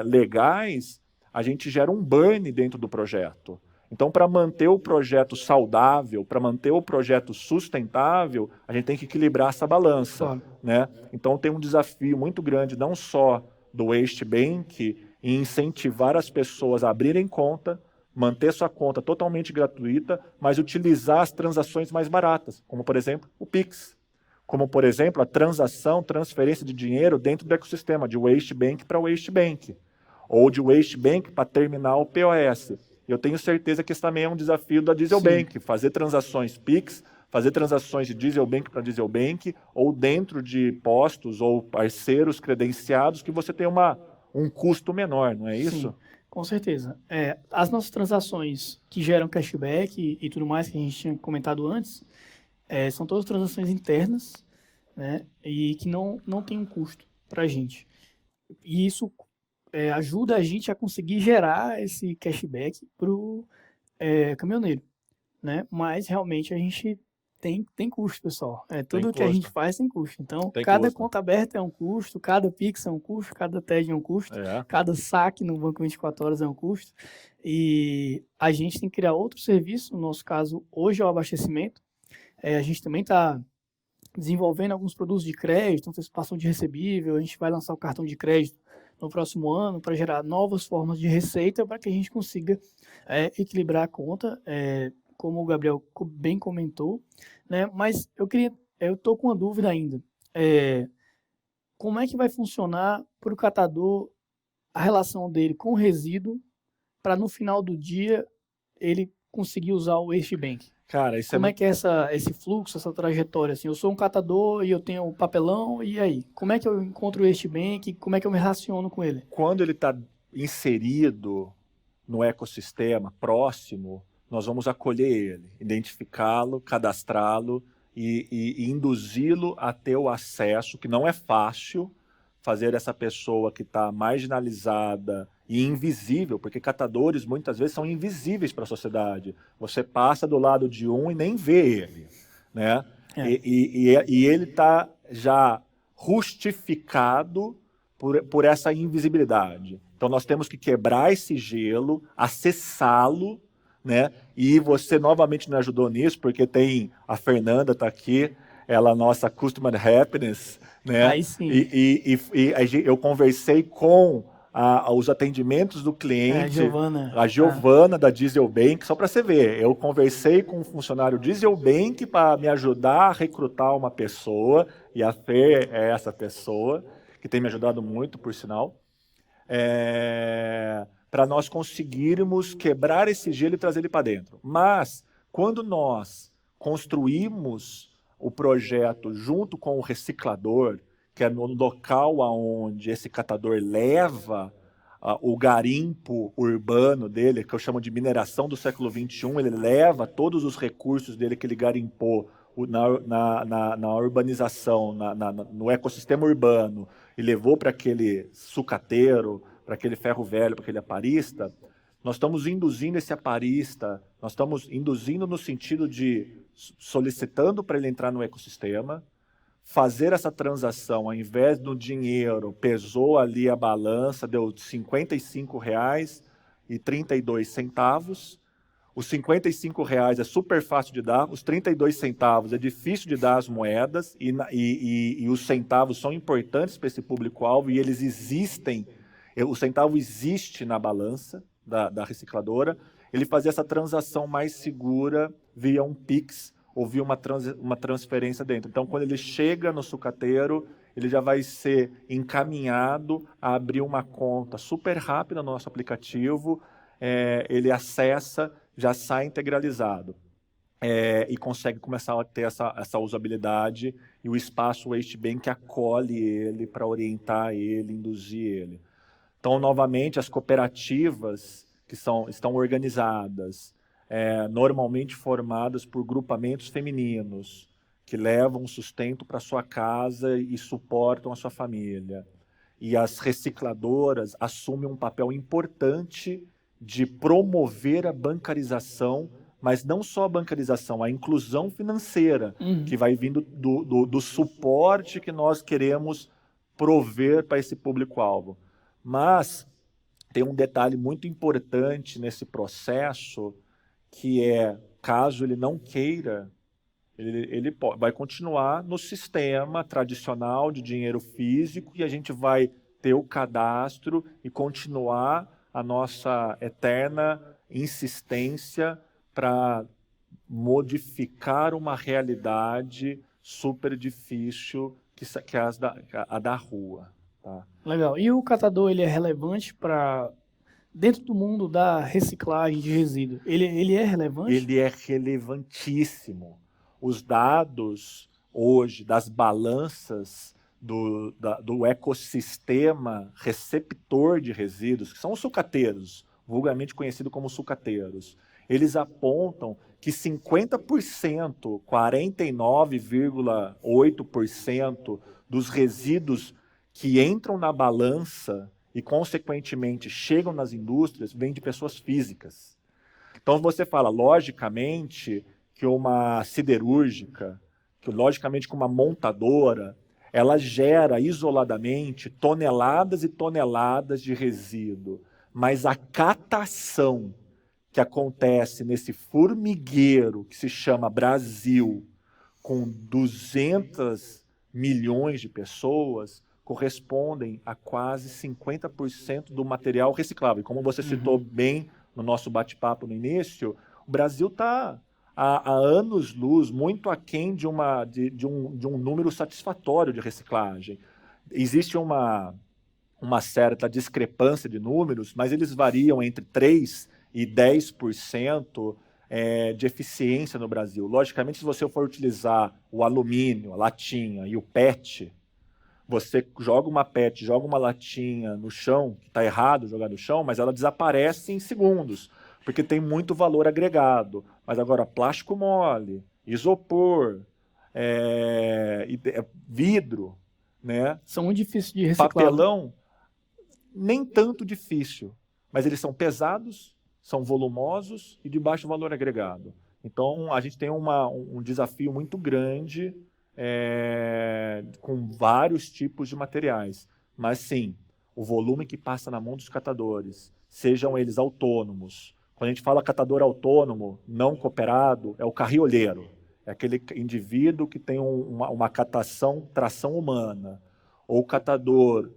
legais, a gente gera um burn dentro do projeto. Então, para manter o projeto saudável, para manter o projeto sustentável, a gente tem que equilibrar essa balança. Claro. Né? Então, tem um desafio muito grande, não só do Waste Bank, em incentivar as pessoas a abrirem conta, manter sua conta totalmente gratuita, mas utilizar as transações mais baratas, como, por exemplo, o Pix. Como, por exemplo, a transferência de dinheiro dentro do ecossistema, de Waste Bank para Waste Bank, ou de Waste Bank para terminal POS. Eu tenho certeza que esse também é um desafio da Diesel Bank, fazer transações Pix, fazer transações de Diesel Bank para Diesel Bank, ou dentro de postos ou parceiros credenciados que você tem um custo menor, não é isso? Sim, com certeza. As nossas transações que geram cashback e tudo mais que a gente tinha comentado antes, são todas transações internas, né, e que não tem um custo para a gente. E isso ajuda a gente a conseguir gerar esse cashback para o caminhoneiro, né? Mas realmente a gente tem custo, pessoal. Tudo que a gente faz tem custo. Então, cada conta aberta é um custo, cada Pix é um custo, cada TED é um custo, cada saque no Banco 24 Horas é um custo. E a gente tem que criar outro serviço, no nosso caso, hoje é o abastecimento. A gente também está desenvolvendo alguns produtos de crédito, antecipação de recebível, a gente vai lançar o cartão de crédito no próximo ano para gerar novas formas de receita para que a gente consiga equilibrar a conta, como o Gabriel bem comentou, né? Mas eu estou com uma dúvida ainda. Como é que vai funcionar para o catador a relação dele com o resíduo para no final do dia ele conseguir usar o Waste Bank? Cara, como é que é esse fluxo, essa trajetória? Assim, eu sou um catador e eu tenho o papelão, e aí? Como é que eu encontro o Waste Bank? Como é que eu me relaciono com ele? Quando ele está inserido no ecossistema próximo, nós vamos acolher ele, identificá-lo, cadastrá-lo e induzi-lo a ter o acesso, que não é fácil fazer essa pessoa que está marginalizada e invisível, porque catadores muitas vezes são invisíveis para a sociedade. Você passa do lado de um e nem vê ele, né? E ele está já rustificado por essa invisibilidade. Então nós temos que quebrar esse gelo, acessá-lo, né? E você novamente me ajudou nisso, porque tem a Fernanda está aqui, ela é a nossa Customer Happiness, né? Aí sim. E eu conversei com os atendimentos do cliente, a Giovana da Diesel Bank, só para você ver, eu conversei com um funcionário Diesel Bank para me ajudar a recrutar uma pessoa, e a Fer é essa pessoa, que tem me ajudado muito, por sinal, para nós conseguirmos quebrar esse gelo e trazer ele para dentro. Mas, quando nós construímos o projeto junto com o reciclador, que é no local aonde esse catador leva o garimpo urbano dele, que eu chamo de mineração do século XXI, ele leva todos os recursos dele que ele garimpou na urbanização, no ecossistema urbano, e levou para aquele sucateiro, para aquele ferro velho, para aquele aparista. Nós estamos induzindo esse aparista, nós estamos induzindo no sentido de solicitando para ele entrar no ecossistema, fazer essa transação, ao invés do dinheiro, pesou ali a balança, deu R$ 55,32. Os R$ 55 é super fácil de dar, os 32 centavos é difícil de dar as moedas, e os centavos são importantes para esse público-alvo, e eles existem, o centavo existe na balança da recicladora. Ele fazia essa transação mais segura via um Pix, ou via uma transferência dentro. Então, quando ele chega no sucateiro, ele já vai ser encaminhado a abrir uma conta super rápida no nosso aplicativo, ele acessa, já sai integralizado. E consegue começar a ter essa usabilidade e o espaço WasteBank acolhe ele para orientar ele, induzir ele. Então, novamente, as cooperativas que estão organizadas, normalmente formadas por grupamentos femininos, que levam sustento para sua casa e suportam a sua família. E as recicladoras assumem um papel importante de promover a bancarização, mas não só a bancarização, a inclusão financeira, que vai vindo do suporte que nós queremos prover para esse público-alvo. Mas tem um detalhe muito importante nesse processo, que caso ele não queira, ele vai continuar no sistema tradicional de dinheiro físico e a gente vai ter o cadastro e continuar a nossa eterna insistência para modificar uma realidade super difícil que é a da rua. Tá? Legal. E o catador, ele é relevante para dentro do mundo da reciclagem de resíduo? Ele é relevante? Ele é relevantíssimo. Os dados hoje das balanças do ecossistema receptor de resíduos, que são os sucateiros, vulgarmente conhecido como sucateiros, eles apontam que 50%, 49,8% dos resíduos que entram na balança e, consequentemente, chegam nas indústrias, vêm de pessoas físicas. Então, você fala, logicamente, que uma siderúrgica, que logicamente que uma montadora, ela gera isoladamente toneladas e toneladas de resíduo, mas a catação que acontece nesse formigueiro que se chama Brasil, com 200 milhões de pessoas, correspondem a quase 50% do material reciclável. Como você citou bem no nosso bate-papo no início, o Brasil está há anos-luz muito aquém de um número satisfatório de reciclagem. Existe uma certa discrepância de números, mas eles variam entre 3% e 10% de eficiência no Brasil. Logicamente, se você for utilizar o alumínio, a latinha e o PET, você joga uma PET, joga uma latinha no chão, que está errado jogar no chão, mas ela desaparece em segundos, porque tem muito valor agregado. Mas agora, plástico mole, isopor, vidro, né? São muito difíceis de reciclar. Papelão, nem tanto difícil, mas eles são pesados, são volumosos e de baixo valor agregado. Então, a gente tem um desafio muito grande com vários tipos de materiais. Mas, sim, o volume que passa na mão dos catadores, sejam eles autônomos. Quando a gente fala catador autônomo, não cooperado, é o carriolheiro. É aquele indivíduo que tem uma tração humana. Ou catador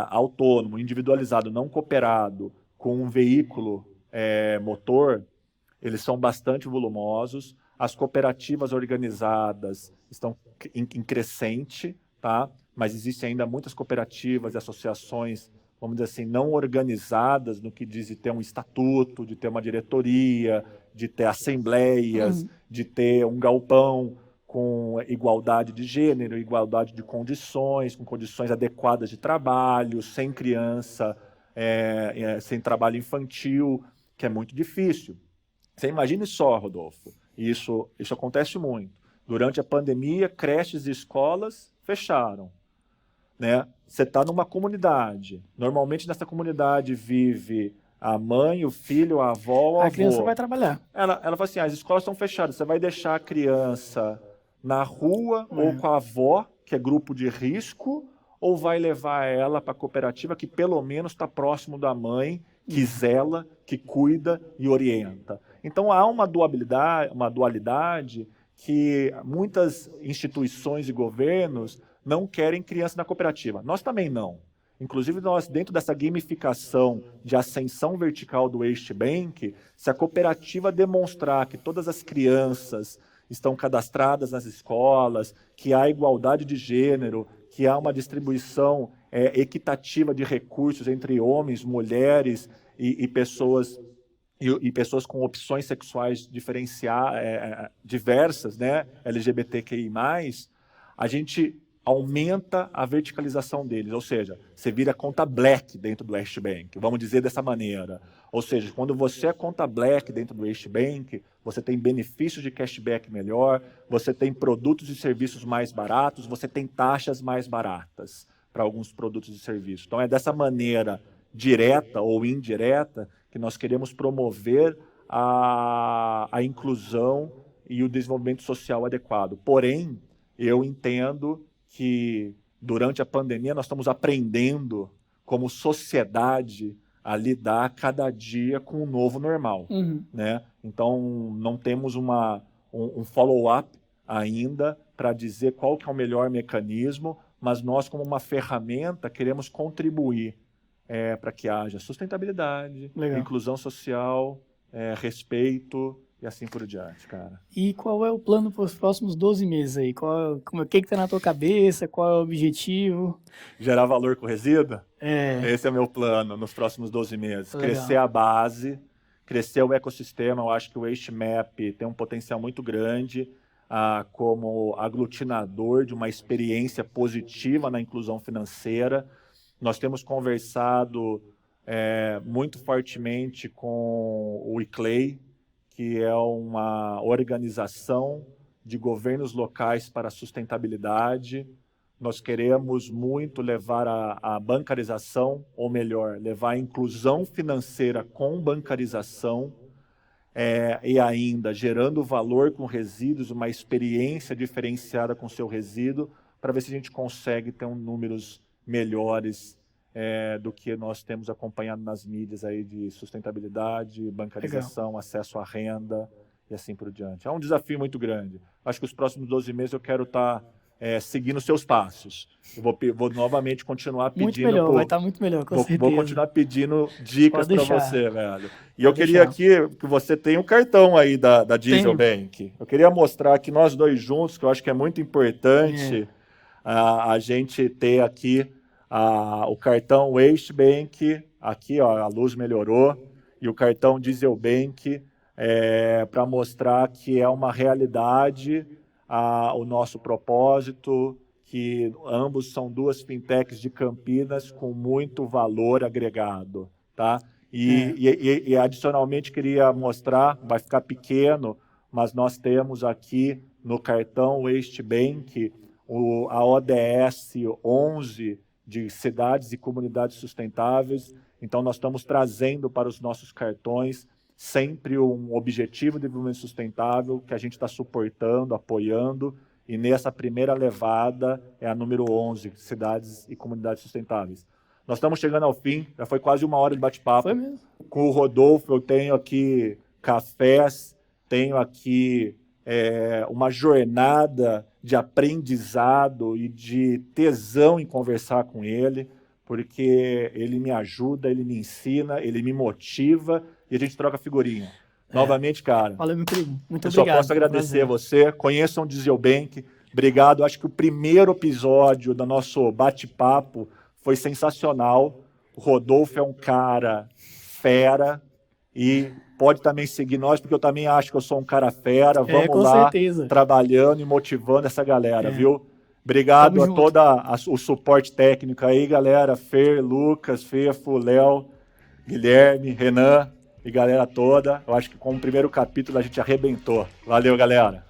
autônomo, individualizado, não cooperado, com um veículo motor, eles são bastante volumosos. As cooperativas organizadas estão em crescente, tá? Mas existem ainda muitas cooperativas e associações, vamos dizer assim, não organizadas no que diz de ter um estatuto, de ter uma diretoria, de ter assembleias, de ter um galpão com igualdade de gênero, igualdade de condições, com condições adequadas de trabalho, sem criança, sem trabalho infantil, que é muito difícil. Você imagine só, Rodolfo, isso acontece muito. Durante a pandemia, creches e escolas fecharam. Né? Você está numa comunidade. Normalmente, nessa comunidade vive a mãe, o filho, a avó, o avô. A criança vai trabalhar. Ela fala assim, as escolas estão fechadas. Você vai deixar a criança na rua ou com a avó, que é grupo de risco, ou vai levar ela para a cooperativa, que pelo menos está próximo da mãe, que zela, que cuida e orienta. Então, há uma dualidade que muitas instituições e governos não querem criança na cooperativa. Nós também não. Inclusive, nós, dentro dessa gamificação de ascensão vertical do WasteBank, se a cooperativa demonstrar que todas as crianças estão cadastradas nas escolas, que há igualdade de gênero, que há uma distribuição equitativa de recursos entre homens, mulheres e pessoas com opções sexuais diversas, né, LGBTQI+, a gente aumenta a verticalização deles, ou seja, você vira conta Black dentro do Ashbank, vamos dizer dessa maneira. Ou seja, quando você é conta Black dentro do Ashbank, você tem benefícios de cashback melhor, você tem produtos e serviços mais baratos, você tem taxas mais baratas para alguns produtos e serviços. Então é dessa maneira direta ou indireta que nós queremos promover a inclusão e o desenvolvimento social adequado. Porém, eu entendo que durante a pandemia nós estamos aprendendo como sociedade a lidar cada dia com o novo normal, né? Então não temos um follow-up ainda para dizer qual que é o melhor mecanismo, mas nós como uma ferramenta queremos contribuir para que haja sustentabilidade, inclusão social, respeito e assim por diante, cara. E qual é o plano para os próximos 12 meses aí? O que está na tua cabeça? Qual é o objetivo? Gerar valor com resíduo? Esse é o meu plano nos próximos 12 meses. Legal. Crescer a base, crescer o ecossistema. Eu acho que o WasteMap tem um potencial muito grande como aglutinador de uma experiência positiva na inclusão financeira. Nós temos conversado muito fortemente com o ICLEI, que é uma organização de governos locais para a sustentabilidade. Nós queremos muito levar a bancarização, ou melhor, levar a inclusão financeira com bancarização, e ainda gerando valor com resíduos, uma experiência diferenciada com seu resíduo, para ver se a gente consegue ter números melhores do que nós temos acompanhado nas mídias aí de sustentabilidade, bancarização, legal, acesso à renda e assim por diante. É um desafio muito grande. Acho que os próximos 12 meses eu quero estar seguindo seus passos. Eu vou novamente continuar pedindo... Muito melhor, vai estar muito melhor, com certeza. Vou continuar pedindo dicas para você, velho. E eu queria aqui que você tenha um cartão aí da Diesel Bank. Eu queria mostrar aqui nós dois juntos, que eu acho que é muito importante a gente ter aqui o cartão WasteBank, aqui ó, a luz melhorou, e o cartão Diesel Bank, para mostrar que é uma realidade o nosso propósito, que ambos são duas fintechs de Campinas com muito valor agregado, tá? E adicionalmente queria mostrar, vai ficar pequeno, mas nós temos aqui no cartão WasteBank a ODS 11, de cidades e comunidades sustentáveis. Então, nós estamos trazendo para os nossos cartões sempre um objetivo de desenvolvimento sustentável que a gente está suportando, apoiando, e nessa primeira levada é a número 11, cidades e comunidades sustentáveis. Nós estamos chegando ao fim, já foi quase 1 hora de bate-papo. Foi mesmo. Com o Rodolfo, eu tenho aqui cafés, tenho aqui uma jornada de aprendizado e de tesão em conversar com ele, porque ele me ajuda, ele me ensina, ele me motiva e a gente troca figurinha. Novamente, cara. Valeu, meu querido. Muito obrigado. Eu só posso agradecer a você. Conheçam o Diesel Bank. Obrigado. Acho que o primeiro episódio do nosso bate-papo foi sensacional. O Rodolfo é um cara fera e pode também seguir nós, porque eu também acho que eu sou um cara fera. Vamos lá, certeza, trabalhando e motivando essa galera, viu? Obrigado a todo o suporte técnico aí, galera. Fer, Lucas, Fefo, Léo, Guilherme, Renan e galera toda. Eu acho que com o primeiro capítulo a gente arrebentou. Valeu, galera.